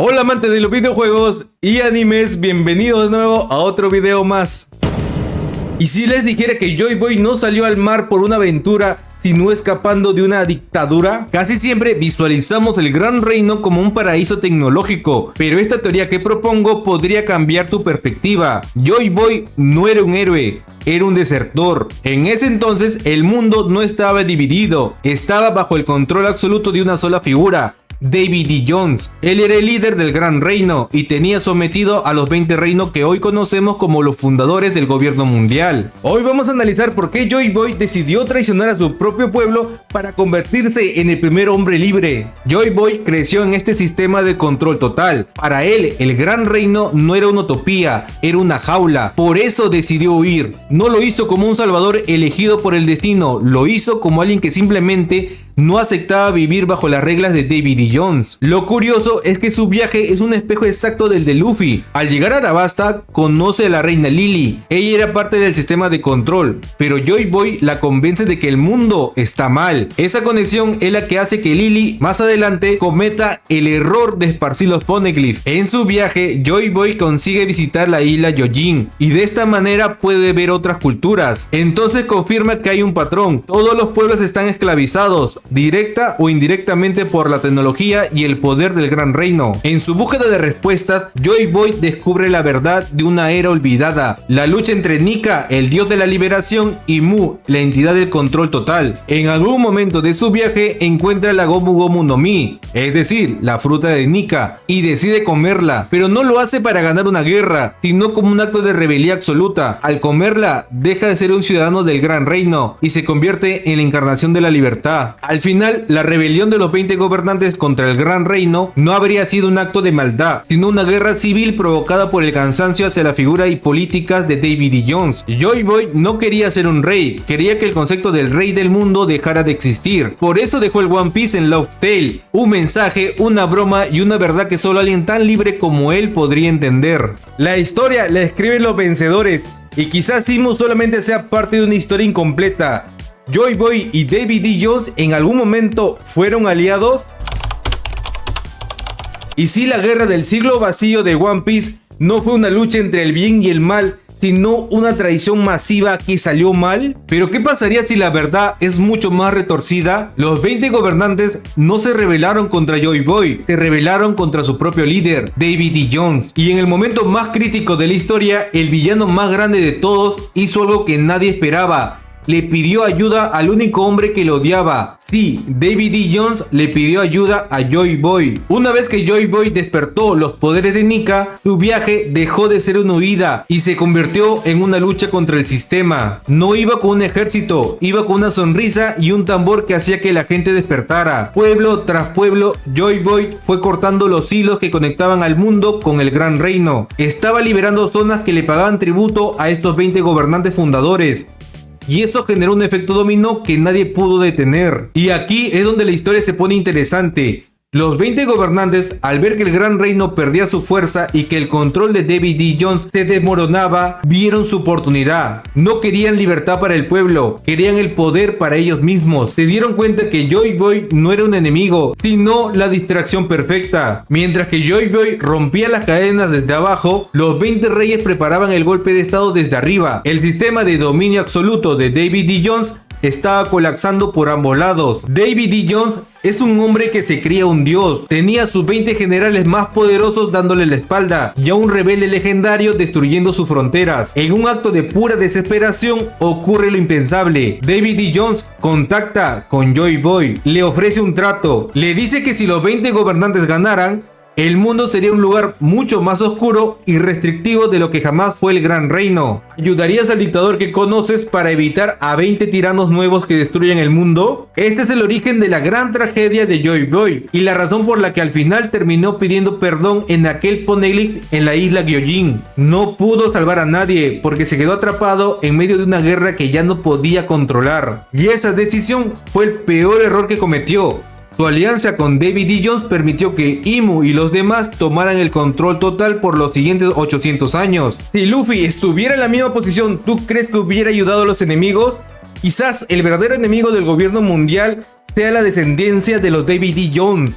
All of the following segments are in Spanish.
Hola amantes de los videojuegos y animes, bienvenidos de nuevo a otro video más. Y si les dijera que Joy Boy no salió al mar por una aventura, sino escapando de una dictadura, casi siempre visualizamos el Gran Reino como un paraíso tecnológico, pero esta teoría que propongo podría cambiar tu perspectiva. Joy Boy no era un héroe, era un desertor. En ese entonces el mundo no estaba dividido, estaba bajo el control absoluto de una sola figura: Davy D. Jones. Él era el líder del Gran Reino y tenía sometido a los 20 reinos que hoy conocemos como los fundadores del gobierno mundial. Hoy vamos a analizar por qué Joy Boy decidió traicionar a su propio pueblo para convertirse en el primer hombre libre. Joy Boy creció en este sistema de control total. Para él, el Gran Reino no era una utopía, era una jaula. Por eso decidió huir. No lo hizo como un salvador elegido por el destino, lo hizo como alguien que simplemente no aceptaba vivir bajo las reglas de Davy D. Jones. Lo curioso es que su viaje es un espejo exacto del de Luffy. Al llegar a Arabasta, conoce a la reina Lily. Ella era parte del sistema de control, pero Joy Boy la convence de que el mundo está mal. Esa conexión es la que hace que Lily, más adelante, cometa el error de esparcir los poneglyphs. En su viaje, Joy Boy consigue visitar la isla Yojin, y de esta manera puede ver otras culturas. Entonces confirma que hay un patrón. Todos los pueblos están esclavizados, directa o indirectamente, por la tecnología y el poder del Gran Reino. En su búsqueda de respuestas, Joy Boy descubre la verdad de una era olvidada: la lucha entre Nika, el dios de la liberación, y Mu, la entidad del control total. En algún momento de su viaje encuentra la Gomu Gomu no Mi, es decir, la fruta de Nika, y decide comerla, pero no lo hace para ganar una guerra, sino como un acto de rebeldía absoluta. Al comerla, deja de ser un ciudadano del Gran Reino y se convierte en la encarnación de la libertad. Al final, la rebelión de los 20 gobernantes contra el Gran Reino no habría sido un acto de maldad, sino una guerra civil provocada por el cansancio hacia la figura y políticas de Davy D. Jones. Joy Boy no quería ser un rey, quería que el concepto del rey del mundo dejara de existir. Por eso dejó el One Piece en Laugh Tale, un mensaje, una broma y una verdad que solo alguien tan libre como él podría entender. La historia la escriben los vencedores, y quizás Simu solamente sea parte de una historia incompleta. ¿Joy Boy y Davy D. Jones en algún momento fueron aliados? ¿Y si la guerra del siglo vacío de One Piece no fue una lucha entre el bien y el mal, sino una traición masiva que salió mal? ¿Pero qué pasaría si la verdad es mucho más retorcida? Los 20 gobernantes no se rebelaron contra Joy Boy, se rebelaron contra su propio líder, Davy D. Jones. Y en el momento más crítico de la historia, el villano más grande de todos hizo algo que nadie esperaba: le pidió ayuda al único hombre que lo odiaba. Sí, Davy D. Jones le pidió ayuda a Joy Boy. Una vez que Joy Boy despertó los poderes de Nika, su viaje dejó de ser una huida y se convirtió en una lucha contra el sistema. No iba con un ejército, iba con una sonrisa y un tambor que hacía que la gente despertara. Pueblo tras pueblo, Joy Boy fue cortando los hilos que conectaban al mundo con el Gran Reino. Estaba liberando zonas que le pagaban tributo a estos 20 gobernantes fundadores, y eso generó un efecto dominó que nadie pudo detener. Y aquí es donde la historia se pone interesante. Los 20 gobernantes, al ver que el Gran Reino perdía su fuerza y que el control de Davy D. Jones se desmoronaba, vieron su oportunidad. No querían libertad para el pueblo, querían el poder para ellos mismos. Se dieron cuenta que Joy Boy no era un enemigo, sino la distracción perfecta. Mientras que Joy Boy rompía las cadenas desde abajo, los 20 reyes preparaban el golpe de estado desde arriba. El sistema de dominio absoluto de Davy D. Jones estaba colapsando por ambos lados. Davy D. Jones es un hombre que se creía un dios. Tenía a sus 20 generales más poderosos dándole la espalda y a un rebelde legendario destruyendo sus fronteras. En un acto de pura desesperación ocurre lo impensable. Davy D. Jones contacta con Joy Boy, le ofrece un trato, le dice que si los 20 gobernantes ganaran, el mundo sería un lugar mucho más oscuro y restrictivo de lo que jamás fue el Gran Reino. ¿Ayudarías al dictador que conoces para evitar a 20 tiranos nuevos que destruyan el mundo? Este es el origen de la gran tragedia de Joy Boy y la razón por la que al final terminó pidiendo perdón en aquel poneglyph en la isla Gyojin. No pudo salvar a nadie porque se quedó atrapado en medio de una guerra que ya no podía controlar. Y esa decisión fue el peor error que cometió. Su alianza con Davy D. Jones permitió que Imu y los demás tomaran el control total por los siguientes 800 años. Si Luffy estuviera en la misma posición, ¿tú crees que hubiera ayudado a los enemigos? Quizás el verdadero enemigo del gobierno mundial sea la descendencia de los Davy D. Jones.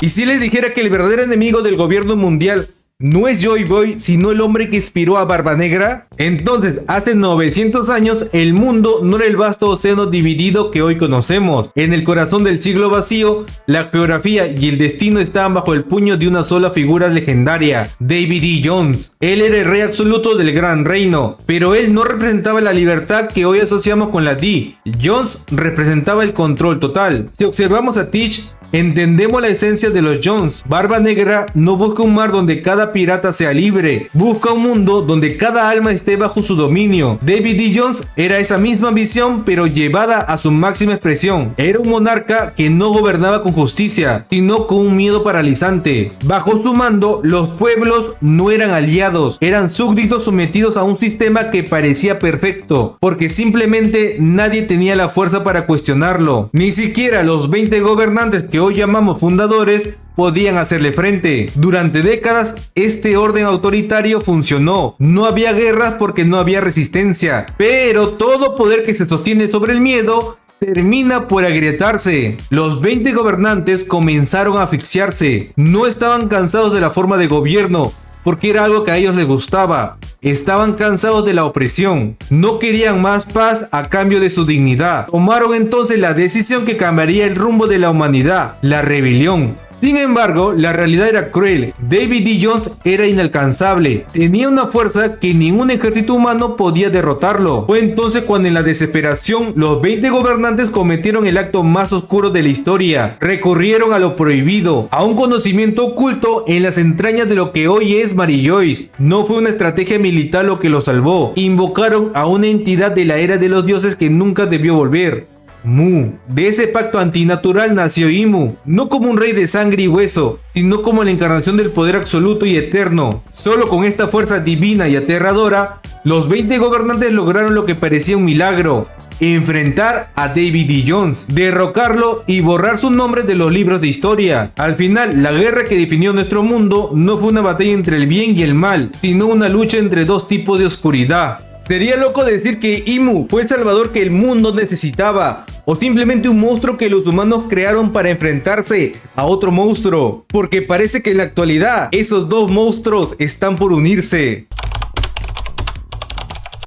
Y si les dijera que el verdadero enemigo del gobierno mundial no es Joy Boy, sino el hombre que inspiró a Barba Negra, entonces hace 900 años el mundo no era el vasto océano dividido que hoy conocemos. En el corazón del siglo vacío, la geografía y el destino estaban bajo el puño de una sola figura legendaria, Davy D. Jones. Él era el rey absoluto del gran reino, pero él no representaba la libertad que hoy asociamos con la D. Jones representaba el control total. Si observamos a Teach, entendemos la esencia de los Jones. Barba Negra no busca un mar donde cada pirata sea libre, busca un mundo donde cada alma esté bajo su dominio. Davy D. Jones era esa misma visión, pero llevada a su máxima expresión. Era un monarca que no gobernaba con justicia, sino con un miedo paralizante. Bajo su mando, los pueblos no eran aliados, eran súbditos sometidos a un sistema que parecía perfecto, porque simplemente nadie tenía la fuerza para cuestionarlo. Ni siquiera los 20 gobernantes que hoy llamamos fundadores podían hacerle frente. Durante décadas, este orden autoritario funcionó. No había guerras porque no había resistencia, pero todo poder que se sostiene sobre el miedo termina por agrietarse. Los 20 gobernantes comenzaron a asfixiarse. No estaban cansados de la forma de gobierno, porque era algo que a ellos les gustaba. Estaban cansados de la opresión. No querían más paz a cambio de su dignidad. Tomaron entonces la decisión que cambiaría el rumbo de la humanidad: la rebelión. Sin embargo, la realidad era cruel. Davy D. Jones era inalcanzable. Tenía una fuerza que ningún ejército humano podía derrotarlo. Fue entonces cuando en la desesperación los 20 gobernantes cometieron el acto más oscuro de la historia. Recurrieron a lo prohibido, a un conocimiento oculto en las entrañas de lo que hoy es Mary Joyce. No fue una estrategia militar lo que lo salvó. Invocaron a una entidad de la era de los dioses que nunca debió volver: Mu. De ese pacto antinatural nació Imu, no como un rey de sangre y hueso, sino como la encarnación del poder absoluto y eterno. Solo con esta fuerza divina y aterradora, los 20 gobernantes lograron lo que parecía un milagro: enfrentar a Davy D. Jones, derrocarlo y borrar su nombre de los libros de historia. Al final, la guerra que definió nuestro mundo no fue una batalla entre el bien y el mal, sino una lucha entre dos tipos de oscuridad. Sería loco decir que Imu fue el salvador que el mundo necesitaba, o simplemente un monstruo que los humanos crearon para enfrentarse a otro monstruo, porque parece que en la actualidad esos dos monstruos están por unirse.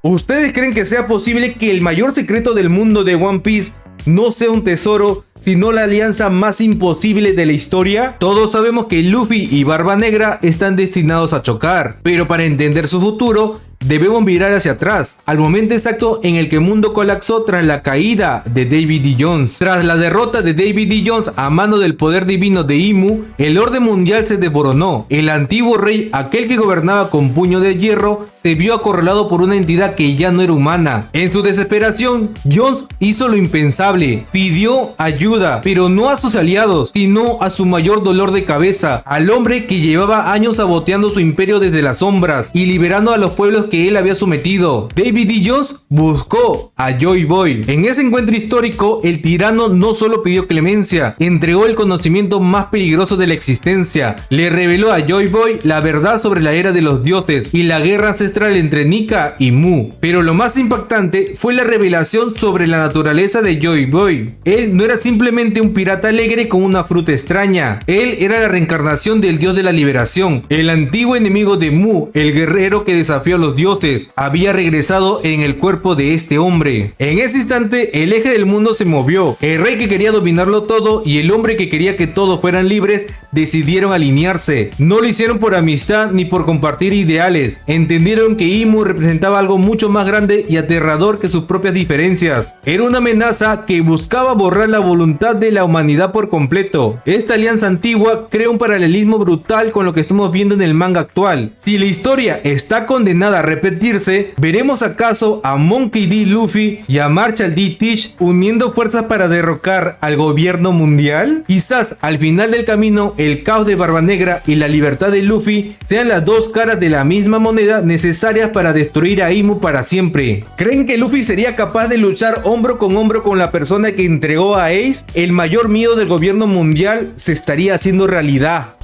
¿Ustedes creen que sea posible que el mayor secreto del mundo de One Piece no sea un tesoro, sino la alianza más imposible de la historia? Todos sabemos que Luffy y Barba Negra están destinados a chocar, pero para entender su futuro debemos mirar hacia atrás, al momento exacto en el que el mundo colapsó tras la caída de Davy D. Jones. Tras la derrota de Davy D. Jones a mano del poder divino de Imu, el orden mundial se desmoronó. El antiguo rey, aquel que gobernaba con puño de hierro, se vio acorralado por una entidad que ya no era humana. En su desesperación, Jones hizo lo impensable: pidió ayuda, pero no a sus aliados, sino a su mayor dolor de cabeza, al hombre que llevaba años saboteando su imperio desde las sombras y liberando a los pueblos que él había sometido. Davy D. Jones buscó a Joy Boy. En ese encuentro histórico, el tirano no solo pidió clemencia, entregó el conocimiento más peligroso de la existencia. Le reveló a Joy Boy la verdad sobre la era de los dioses y la guerra ancestral entre Nika y Mu. Pero lo más impactante fue la revelación sobre la naturaleza de Joy Boy. Él no era simplemente un pirata alegre con una fruta extraña. Él era la reencarnación del dios de la liberación. El antiguo enemigo de Mu, el guerrero que desafió a los dioses, había regresado en el cuerpo de este hombre. En ese instante, el eje del mundo se movió. El rey que quería dominarlo todo y el hombre que quería que todos fueran libres decidieron alinearse. No lo hicieron por amistad ni por compartir ideales. Entendieron que Imu representaba algo mucho más grande y aterrador que sus propias diferencias. Era una amenaza que buscaba borrar la voluntad de la humanidad por completo. Esta alianza antigua crea un paralelismo brutal con lo que estamos viendo en el manga actual. Si la historia está condenada a repetirse, ¿veremos acaso a Monkey D. Luffy y a Marshall D. Teach uniendo fuerzas para derrocar al gobierno mundial? Quizás al final del camino, el caos de Barba Negra y la libertad de Luffy sean las dos caras de la misma moneda necesarias para destruir a Imu para siempre. ¿Creen que Luffy sería capaz de luchar hombro con la persona que entregó a Ace? El mayor miedo del gobierno mundial se estaría haciendo realidad.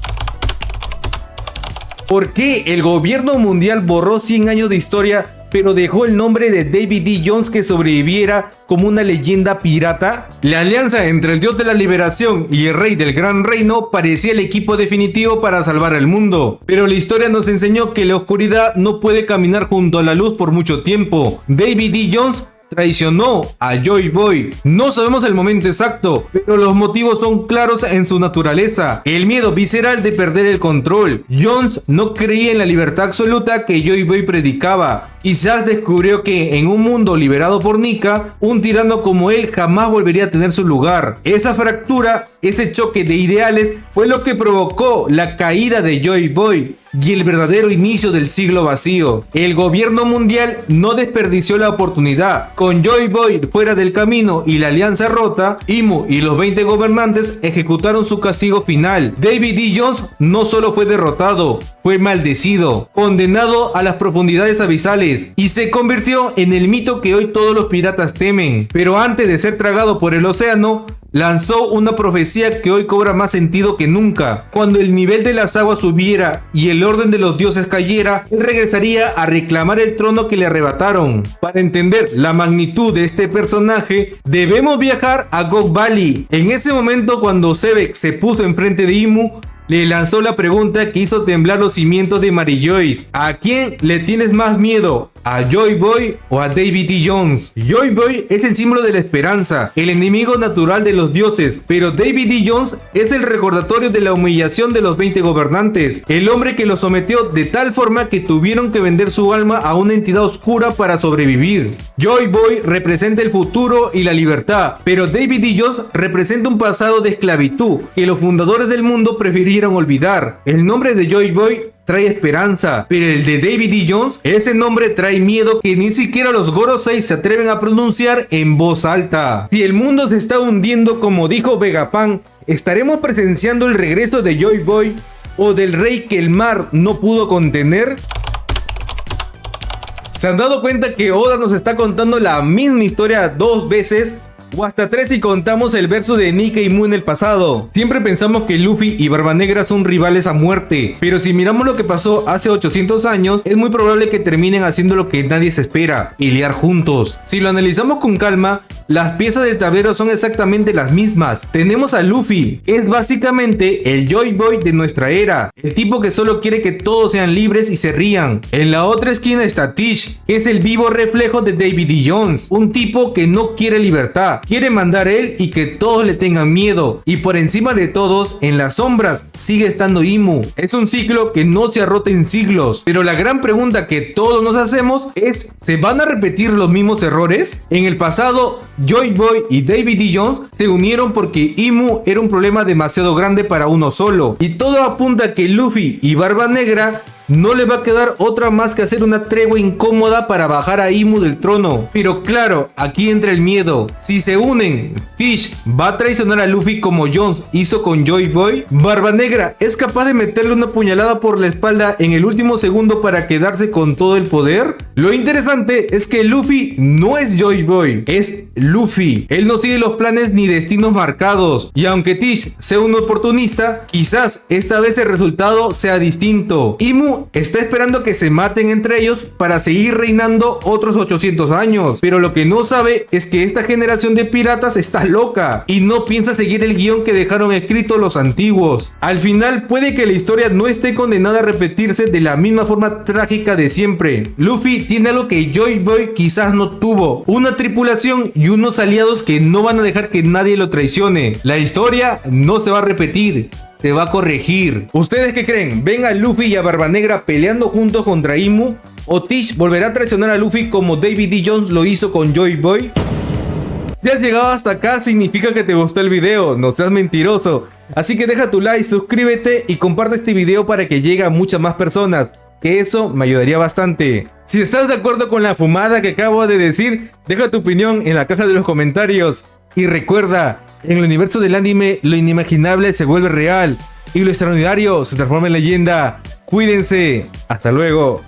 ¿Por qué el gobierno mundial borró 100 años de historia, pero dejó el nombre de Davy D. Jones que sobreviviera como una leyenda pirata? La alianza entre el dios de la liberación y el rey del gran reino parecía el equipo definitivo para salvar el mundo, pero la historia nos enseñó que la oscuridad no puede caminar junto a la luz por mucho tiempo. David D. Jones traicionó a Joy Boy. No sabemos el momento exacto, pero los motivos son claros en su naturaleza. El miedo visceral de perder el control. Jones no creía en la libertad absoluta que Joy Boy predicaba. Quizás descubrió que en un mundo liberado por Nika, un tirano como él jamás volvería a tener su lugar. Esa fractura, ese choque de ideales, fue lo que provocó la caída de Joy Boy y el verdadero inicio del siglo vacío. El gobierno mundial no desperdició la oportunidad. Con Joy Boy fuera del camino y la alianza rota, Imu y los 20 gobernantes ejecutaron su castigo final. David D. Jones no solo fue derrotado, fue maldecido, condenado a las profundidades abisales y se convirtió en el mito que hoy todos los piratas temen. Pero antes de ser tragado por el océano, lanzó una profecía que hoy cobra más sentido que nunca. Cuando el nivel de las aguas subiera y el orden de los dioses cayera, él regresaría a reclamar el trono que le arrebataron. Para entender la magnitud de este personaje, debemos viajar a Gog Valley. En ese momento, cuando Sebek se puso enfrente de Imu, le lanzó la pregunta que hizo temblar los cimientos de Mary Joyce. ¿A quién le tienes más miedo? ¿A Joy Boy o a David D. Jones? Joy Boy es el símbolo de la esperanza, el enemigo natural de los dioses, pero David D. Jones es el recordatorio de la humillación de los 20 gobernantes, el hombre que los sometió de tal forma que tuvieron que vender su alma a una entidad oscura para sobrevivir. Joy Boy representa el futuro y la libertad, pero David D. Jones representa un pasado de esclavitud que los fundadores del mundo prefirieron olvidar. El nombre de Joy Boy trae esperanza, pero el de David D. Jones, ese nombre trae miedo que ni siquiera los Gorosei se atreven a pronunciar en voz alta. Si el mundo se está hundiendo como dijo Vegapunk, ¿estaremos presenciando el regreso de Joy Boy o del rey que el mar no pudo contener? ¿Se han dado cuenta que Oda nos está contando la misma historia dos veces? O hasta 3 si contamos el verso de Nika y Mu en el pasado. Siempre pensamos que Luffy y Barba Negra son rivales a muerte, pero si miramos lo que pasó hace 800 años, es muy probable que terminen haciendo lo que nadie se espera, pelear juntos. Si lo analizamos con calma, las piezas del tablero son exactamente las mismas. Tenemos a Luffy, que es básicamente el Joy Boy de nuestra era, el tipo que solo quiere que todos sean libres y se rían. En la otra esquina está Tish, que es el vivo reflejo de David D. Jones, un tipo que no quiere libertad, quiere mandar él y que todos le tengan miedo. Y por encima de todos, en las sombras, sigue estando Imu. Es un ciclo que no se ha roto en siglos, pero la gran pregunta que todos nos hacemos es, ¿se van a repetir los mismos errores? En el pasado, Joy Boy y David D. Jones se unieron porque Imu era un problema demasiado grande para uno solo, y todo apunta a que Luffy y Barba Negra no le va a quedar otra más que hacer una tregua incómoda para bajar a Imu del trono. Pero claro, aquí entra el miedo. Si se unen, Tish va a traicionar a Luffy como Jones hizo con Joy Boy. Barba Negra es capaz de meterle una puñalada por la espalda en el último segundo para quedarse con todo el poder. Lo interesante es que Luffy no es Joy Boy, es Luffy. Él no sigue los planes ni destinos marcados. Y aunque Tish sea un oportunista, quizás esta vez el resultado sea distinto. Imu está esperando que se maten entre ellos para seguir reinando otros 800 años, pero lo que no sabe es que esta generación de piratas está loca y no piensa seguir el guión que dejaron escrito los antiguos. Al final puede que la historia no esté condenada a repetirse de la misma forma trágica de siempre. Luffy tiene algo que Joy Boy quizás no tuvo, una tripulación y unos aliados que no van a dejar que nadie lo traicione. La historia no se va a repetir, se va a corregir. ¿Ustedes qué creen? ¿Ven a Luffy y a Barba Negra peleando juntos contra Imu? ¿O Tish volverá a traicionar a Luffy como David D. Jones lo hizo con Joy Boy? Si has llegado hasta acá significa que te gustó el video, no seas mentiroso. Así que deja tu like, suscríbete y comparte este video para que llegue a muchas más personas, que eso me ayudaría bastante. Si estás de acuerdo con la fumada que acabo de decir, deja tu opinión en la caja de los comentarios. Y recuerda, en el universo del anime, lo inimaginable se vuelve real y lo extraordinario se transforma en leyenda. Cuídense. Hasta luego.